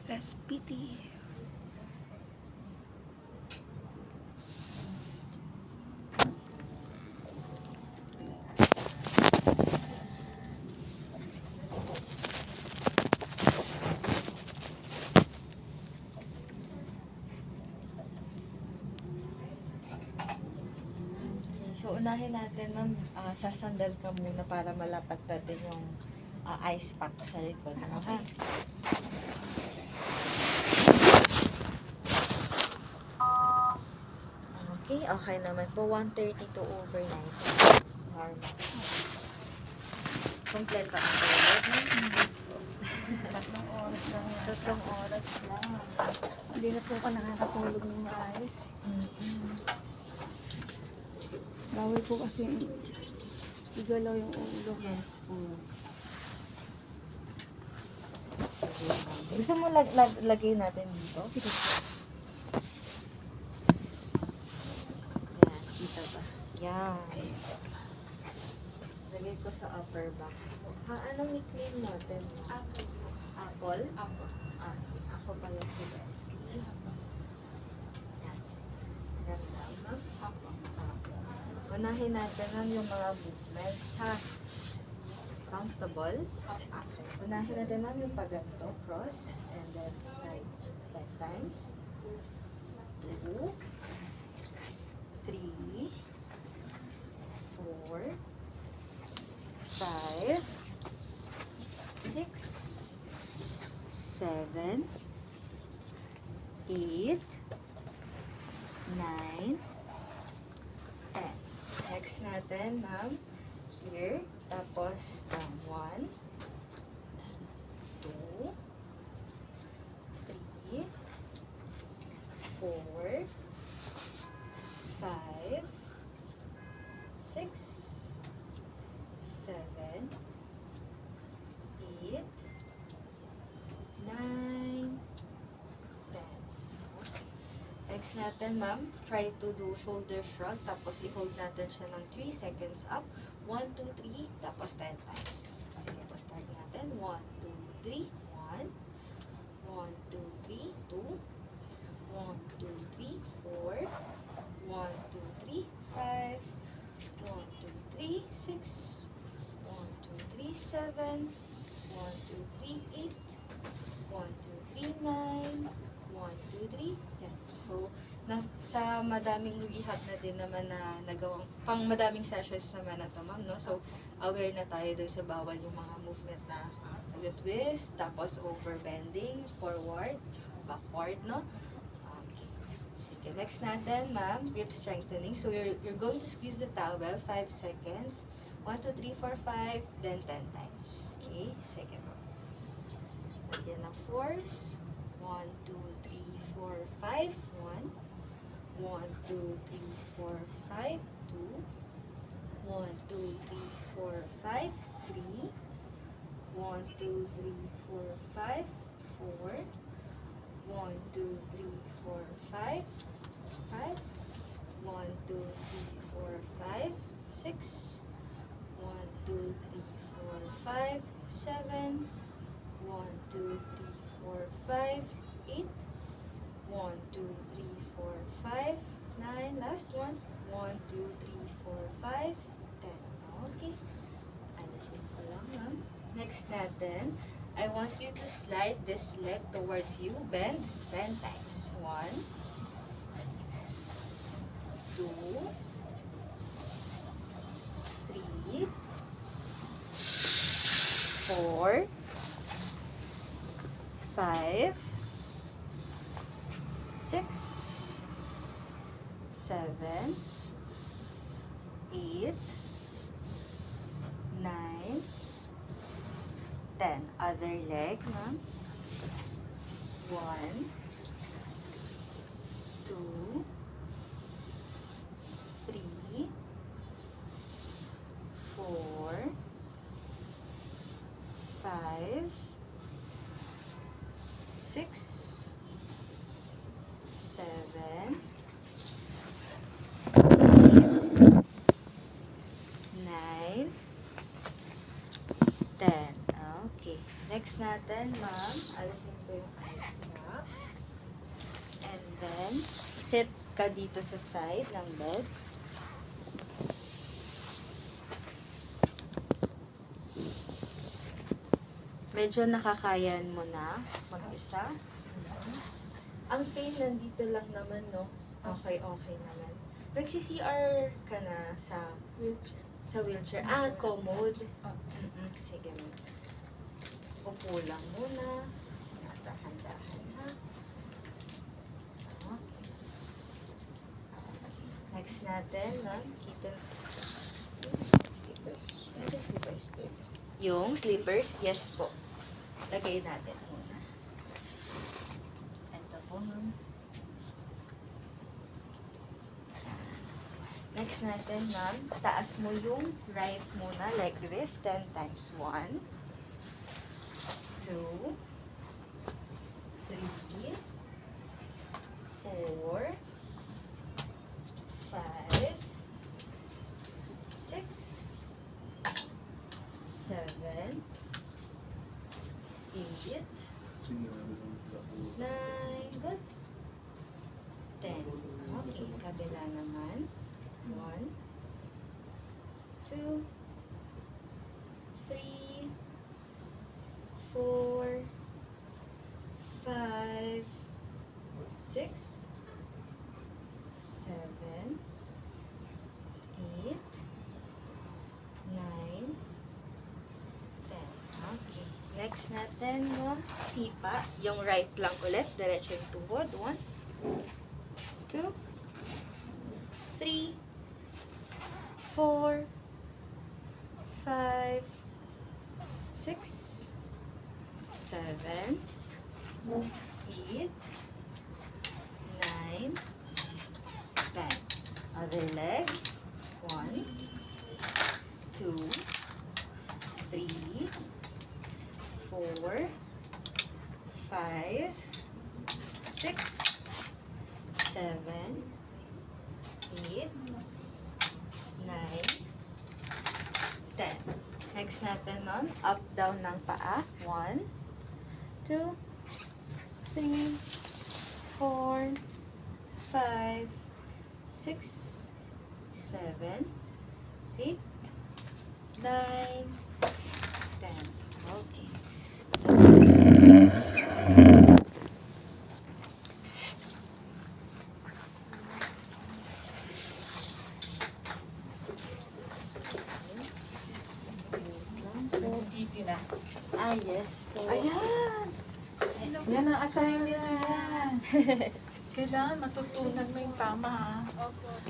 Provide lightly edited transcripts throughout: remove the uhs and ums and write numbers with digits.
Less pity. So, unahin natin, ma'am, sasandal ka muna para malapat natin yung ice pack sa likod. Okay. Okay, okay naman po. 1:32 over 9. Normal. Kompleto ang toilet, ma'am. 3 oras lang yan. 3 oras lang. Hindi na po ako nakakatulog ng maayos. Bawal po kasi igalaw yung ulo. Yes po. Gusto mo lagay natin dito? Sige po. Yan, kita ba? Yan. Lagay ko sa upper back. Anong nickname natin? Apple. Apple? Apple. Ako pala si Leslie. Yan. Ganda, ma'am. Apple. Unahin natin lang yung mga movements, ha? Comfortable? Unahin natin lang yung pagganto, cross, and then side 10 times. 2, 3, 4, 5, 6, 7, 8, 9, 10. Next natin, ma'am, here. Tapos, 1, 2, 3, 4, 5, 6, 7, 8, 9, 10. Next natin, ma'am, try to do shoulder shrug. Tapos, i-hold natin siya ng 3 seconds up. 1, 2, 3. Tapos, 10 times. Sige po, start natin. 1, 2, 3. 1. 1, 2, 3. 2. 1, 2, 3. 4. 1, 2, 3. 5. 1, 2, 3. 6. 1, 2, 3. 7. 1, 2, 3. 8. 1, 2, 3. 9. 1, 2, 3. 10. So, sa madaming rehab na din naman na nagawang, pang madaming sessions naman na to, ma'am, no? So, aware na tayo doon sa bawal yung mga movement na nag-twist, tapos overbending, forward, backward, no? Okay. Sige, next natin, ma'am, grip strengthening. So, you're going to squeeze the towel 5 seconds. 1, 2, 3, 4, 5, then 10 times. Okay, sige po. Lagyan ng force. 1, 2, 3, 4, 5. 1. 1, 2, 3, 4, 5. 2. 1, 2, 3, 4, 5. 3. 1, 2, 3, 4, 5. 4. 1, 2, 3, 4, 5. 5. 1, 2, 3, 4, 5. 6. 1, 2, 3, 4, 5. 7. 1, 2, 3, 4, 5. 8. 1, 2, 3, 4, 5, 9, last one. 1, 2, 3, 4, 5, 10. Okay. Alisin ko lang, ma'am. Next natin, I want you to slide this leg towards you. Bend 10 times. 1, 2, 3, 4, 5, 6, 7, 8, 9, 10. Other leg, ma'am. 1, 2, 3, 4, 5, 6, 7, 9, 10. Okay. Next natin, ma'am. Alisin ko yung ice box. And then, sit ka dito sa side ng bed. Medyo nakakayan mo na mag-isa. Ang pain nandito lang naman, no? Okay, okay naman. Nagsi-CR ka na sa wheelchair. Commode. Sige, ma'am. Upo lang muna. Dahan-dahan, ha? Okay. Next natin, ma'am. Kita. Yung slippers, yes po. Lagay natin muna. Ito po, ma'am. Next natin, ma'am. Taas mo yung right muna, like this. 10 times 1, 2, 3, 4, 5, 6, 7, 8, 9, good. 10. Okay, kabila naman. 1, 2, 3, 4, 5, 6, 7, 8, 9, 10. Okay. Next natin, no? Sipa. Yung right lang ulit. Diretso yung tuhod. 1, 2, 3, 4, 5, 6, 7, 8, 9, 10. Other leg. 1, 2, 3, 4, 5, 6, 7, 8, 9, 10. Next natin, ma'am. Up, down ng paa. 1, 2, 3, 4, 5, 6, 7, 8, 9, 10. Okay. Titi na. Yes po. Ayan! Yan ang assignment yan. Kailangan matutunan mo yung tama ha.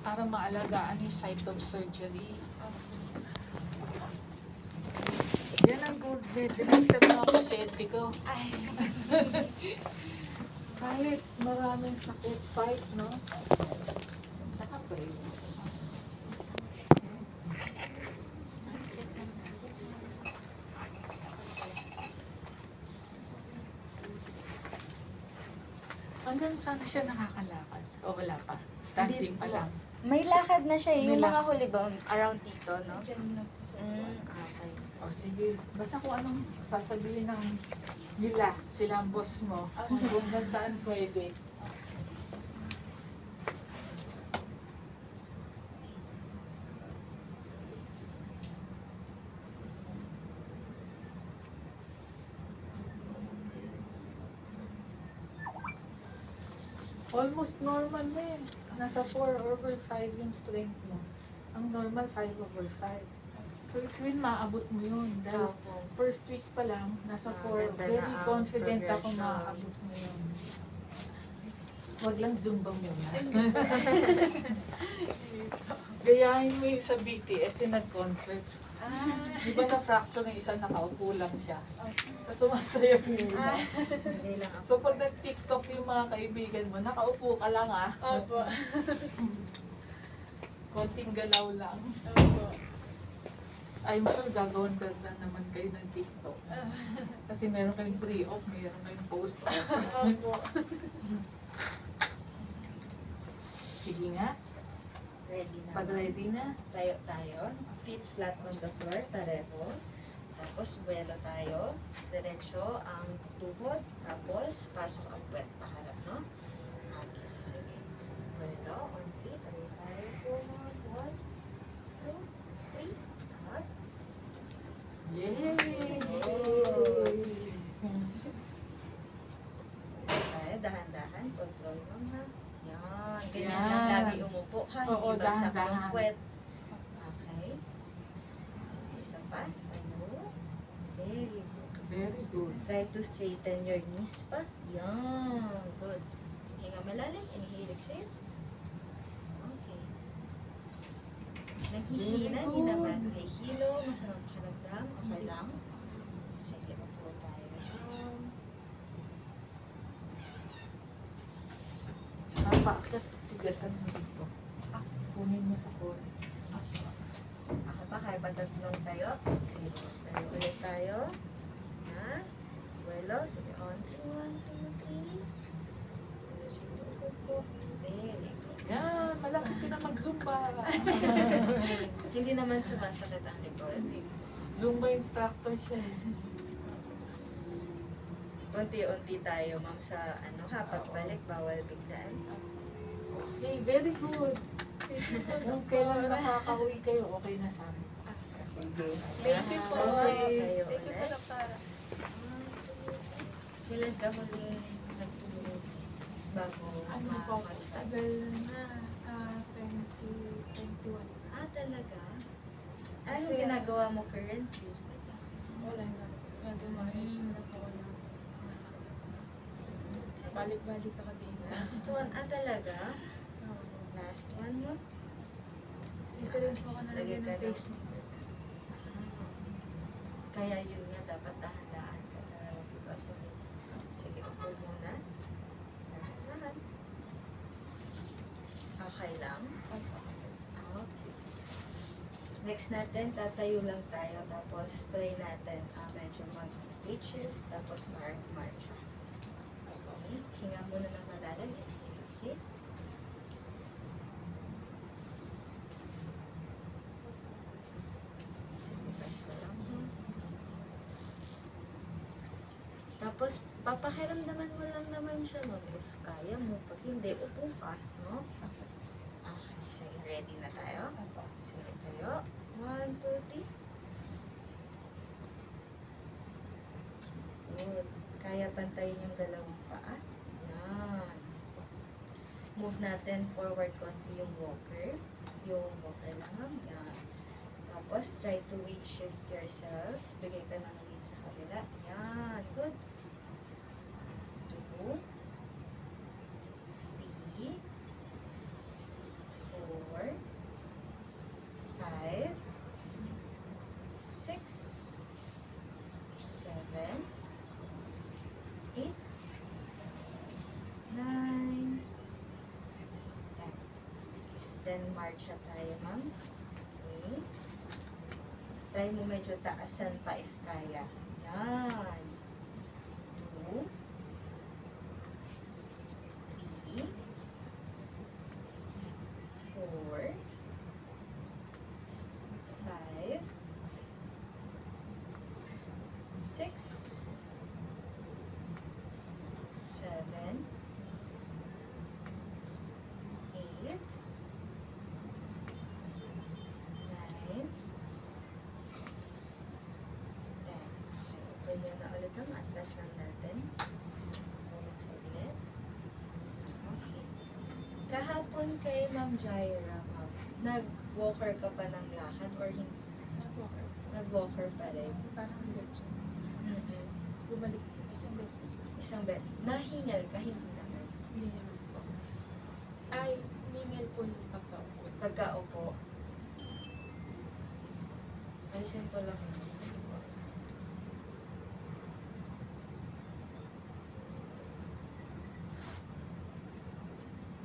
Para maalagaan yung site of surgery. Yan ang gold medalist sa mga pasyente ko. Kahit maraming sakit, fight, no? Naka-pray. Hanggang saan siya nakakalakad? O wala pa? Standing pa lang? May lakad na siya. Yung May mga huli ba, around dito, no? Okay. O sige, basta kung anong sasabihin ng nila, sila ang boss mo, kung hanggang saan pwede. Almost normal na eh. Nasa 4/5 yung strength mo. Ang normal 5/5. So, it's mean maabot mo yun. Dahil Opo. first week pa lang, nasa 4. Ganda Very na ang confident ako progression. maabot mo yun. Wag lang Zumba muna. Gayahin mo yung sa BTS yung nag-concert. Di ba na-fracture ng isa, nakaupo lang siya. Tapos sumasayaw yung iba. Hindi lang ako. So pag nag-TikTok yung mga kaibigan mo, nakaupo ka lang ah. Opo. Konting galaw lang. Opo. I'm sure gagawin ka na naman kayo ng TikTok. Kasi meron kayong pre-op, meron kayong post-op. Opo. Sige nga, Ready na. pag ready na. Tayo. Feet flat on the floor. Pareho. Tapos, buwelo tayo. Diretso ang tuhod. Tapos, pasok ang puwet paharap, no? Okay, sige. Buwelo, on 3. Tayo tayo po, mga 1, 2, 3. Up. Yay! Tayo, dahan-dahan. Control mo, ha? Yan. Ganyan Yan. lang lagi umupo, ha? Oo, Hindi bagsak dahan-dahan. yung puwet. Okay. Sige, isa pa. Tayo. Very good. Very good. Try to straighten your knees pa. Yan. Good. Hinga malalim. Inhale, exhale. Okay. Naghihina, Very di good. naman nahihilo. Masamang pakiramdam. Okay lang. Sige, upo tayo. Saka paakyat, tigasan mo dito. Kunin mo sa corner. Ako pa, kaya pa tatlong tayo. Sige, tayo ulit tayo. Yan. Buwelo. Sige, on 3, 1, 2, 3. Energy tuhod po. Very good. Yan, malapit ka na mag-zumba. Hindi naman sumasakit ang likod. Zumba instructor siya. Unti-unti tayo, ma'am, sa pagbalik, bawal biglaan. Okay, very good. Kung kailan makakauwi kayo, okay na sa amin. Sige. Thank you po. Kayo Thank you po, ulit. Dr. Kailan ka huling nagtulog bago Ano po, mag-fight? tagal na, 2021. Ah, talaga? Anong ginagawa mo currently? Wala na. Nag-emerge na po ako ng masakit. Sige. Balik-balik ako din. Last one. Ah, talaga? Last one mo? Dito rin po ako Lagay nalagyan ka ng ng- face mask. Kaya yun nga, dapat dahan-dahan ka talaga because of it. Sige, upo muna. Dahan-dahan. Okay lang? Okay. Next natin, tatayo lang tayo. Tapos, try natin medyo mag-weight shift. Tapos, march. Okay. Hinga muna ng malalim. Inhale, exhale. Sige, back ko lang. Tapos, papakiramdaman mo lang naman siya, no? If kaya mo. Pag hindi, upo ka, no? Okay, sige, ready na tayo? Sige tayo. 1, 2, 3. Good. Kaya pantayin yung dalawang paa. Yan. Move natin forward konti yung walker. Yung walker lang. Yan. Tapos, try to weight shift yourself. Bigay ka ng weight sa kabila. Yan. Good. 2, 3, 4, 5, 6, 7, 8, 9, 10. Then, march na tayo, ma'am. Okay. Try mo medyo taasan pa if kaya. Yan. 2, 3, 4, 5, 6, 7, 8, 9, 10. Okay, upo muna ulit ang atlas lang natin. Tulog sa ulit. Okay. Kahapon kay Ma'am Jaira, ma'am, nag-walker ka pa ng lakad or hindi na? Nag-walker. Nag-walker pa rin. Parang medyo. Mm-mm. Bumalik isang beses lang. Isang nahingal ka, hindi naman. Hindi naman po. Ay, ningal po yung pagkaupo. Pagkaupo. Alisin ko lang yun.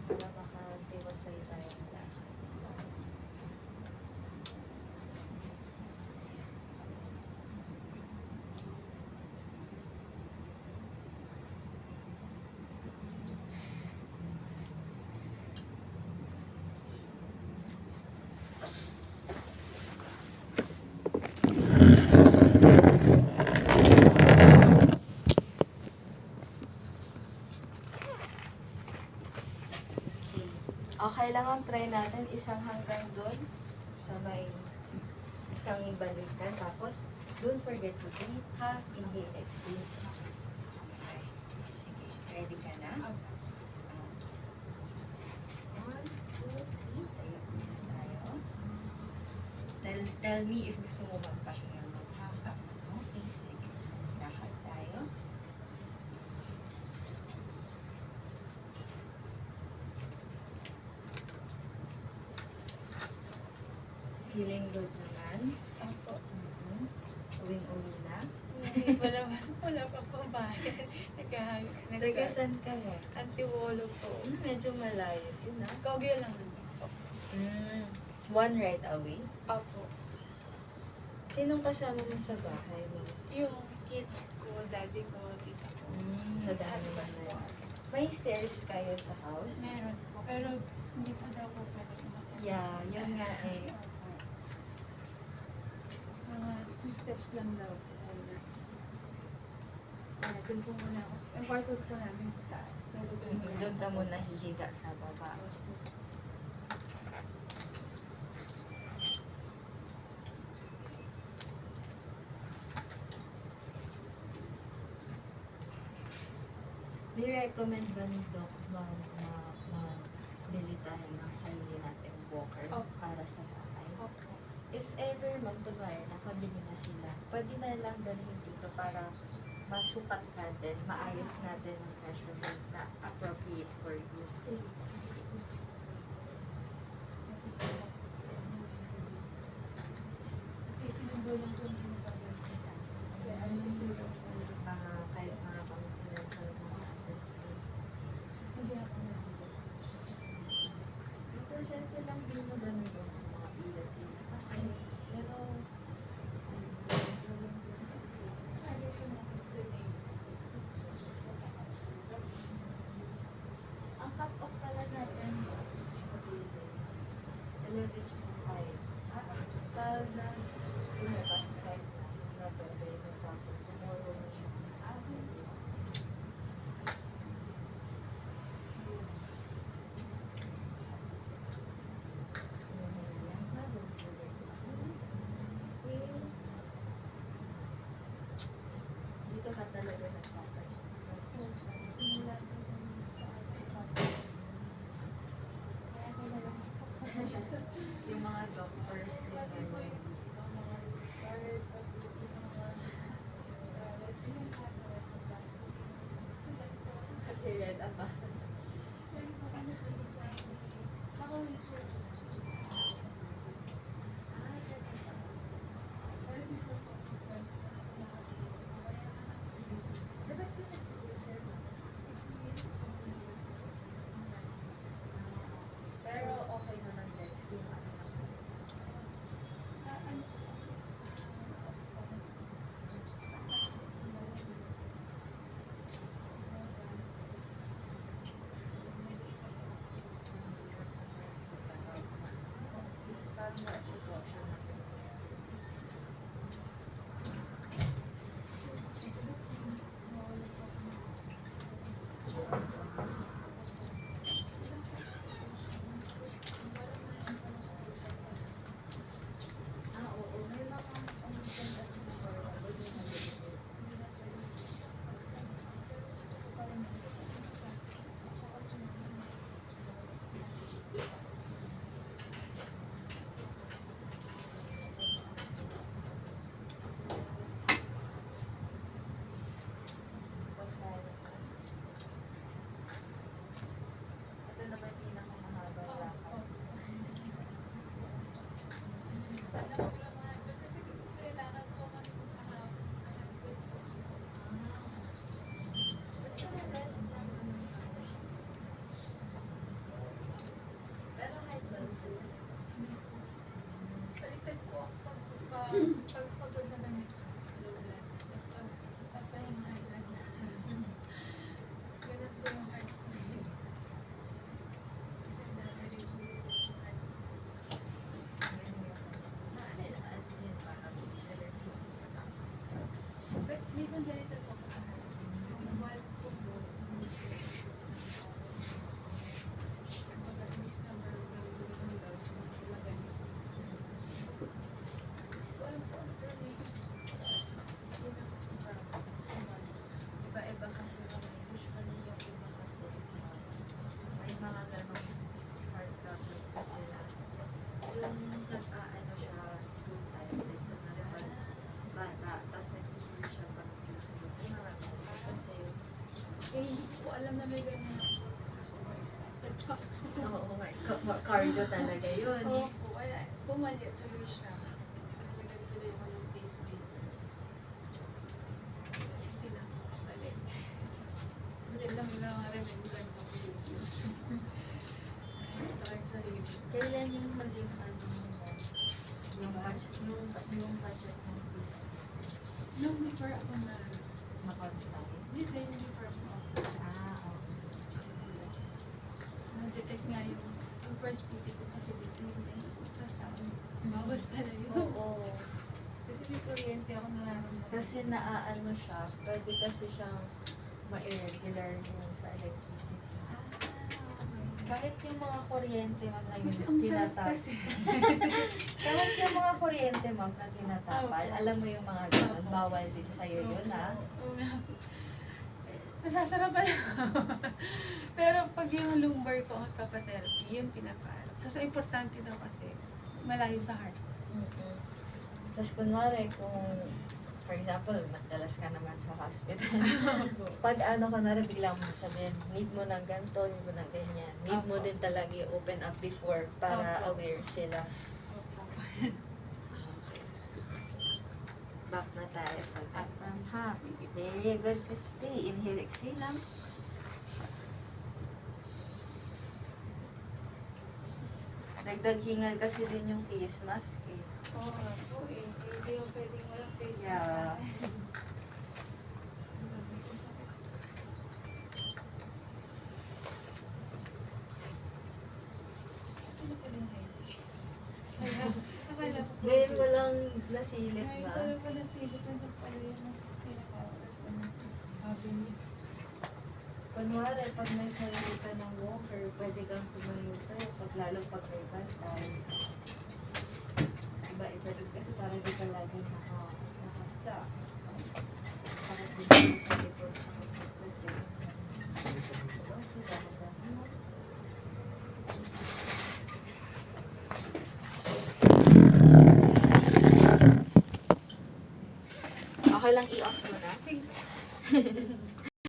Para makatiwasay tayo ng lakad. Okay lang ang try natin isang hanggang doon sa may isang balikan. Tapos, don't forget to breathe, ha? Inhale, exhale. Okay. Sige. Ready ka na? One, two, three. Tayo muna tayo. Tell me if gusto mo magpahinga mo. Okay, sige. Lakad tayo. Feeling good naman. Opo. Uwing-uwi na. Wala pa pong bayan. Taga saan ka mo? Antiwolo po. Medyo malayo yun ah. Kogyo lang naman po. One right away. Opo. Sinong kasama mo sa bahay mo? Yung kids ko, daddy ko, tita ko. Nadami Husband na ko. yun. May stairs kayo sa house? Meron po. Pero hindi pa daw po pwede kumakita. Yeah, yun nga eh. Mga 2 steps lang daw po. Kaya doon po muna ako. Yung kwarto po namin sa taas. Doon ka muna hihiga sa baba. Ni-recommend ba ni Doc mabili tayo ng sarili nating walker Opo. para sa bahay? Opo. If ever magkabaya, nakabili na sila, pwede na lang dalhin dito para masukat natin, maayos natin ang measurement na appropriate for you. Kasi sinubo lang po yung Kayo mga pang-financial mga assistance. Hindi ako nandito. Yung proseso lang din na ganun yung mga pila-pila. Kasi, pero, ang cut-off pala natin sa building, 11.5. Pag na lumabas 5 na pwede yung process, tomorrow na siya. Dito ka talaga nagpapasya. Yung mga doctors, yung ano, kasi red ang basa. Pero okay naman Dex, yung ano. Parang sa sitwasyon natin. Oo, may mga condition kasi na horrible yung nalilito. Eh, hindi ko alam na may ganyan. Basta sobrang excited pa ako. Oo, my God. Cardio talaga yun. Opo, wala. Bumalik tuloy siya. Nalagay tuloy ako ng pacemaker. Hindi na ako makabalik. Ulit lang yung mga remembrance sa videos. Ito ay sarili. Kailan yung huling ano mo? Yung budget ng piece Nung before ako na, na-confine? hindi din before ako. Ah, okay. Na-detect nga yung first PT ko kasi dito yung ultrasound. Bawal pala yun. Oo. Kasi may kuryente ako nararamdaman. Kasi naaano siya, pwede kasi siyang ma-irregular yung sa electricity. Kahit yung mga kuryente, ma'am, na Kasi yung ang sarap tinatapal. kasi. Kahit yung mga kuryente, ma'am, na tinatapal, Opo. alam mo yung mga ganun, bawal din sa'yo yun, ha? Oo nga. Nasasarapan Pero pag yung lumbar ko ang kapatherapy, yun pinapaarap. Kasi importante daw kasi malayo sa heart. Mm-mm. Tapos kunwari, kung, for example, madalas ka naman sa hospital, pag ano ka na rin, biglang mo sabihin, need mo ng ganito, need mo ng ganyan. Need mo Opo. din talaga i-open up before para Opo. aware sila. Opo. Back na tayo sa ma'am, ha? Sige. Very good ka today. Inhale, exhale lang. Dagdag hingal kasi din yung face mask eh. Oo nga po eh. Hindi yung pwedeng walang face mask Yeah. na. Ano pa rin highlight? Kaya, akala ko. Ngayon mo lang nasilip Ngayon ba? ko lang pala silip na pala yung pinaka-oras ko na avenue. Kunwari, pag may sarili ka ng walker, pwede kang tumayo tayo. Pag lalo pag may bus tayo. Iba-iba din kasi para di ka lagi nakaka. Sakit din sa sakit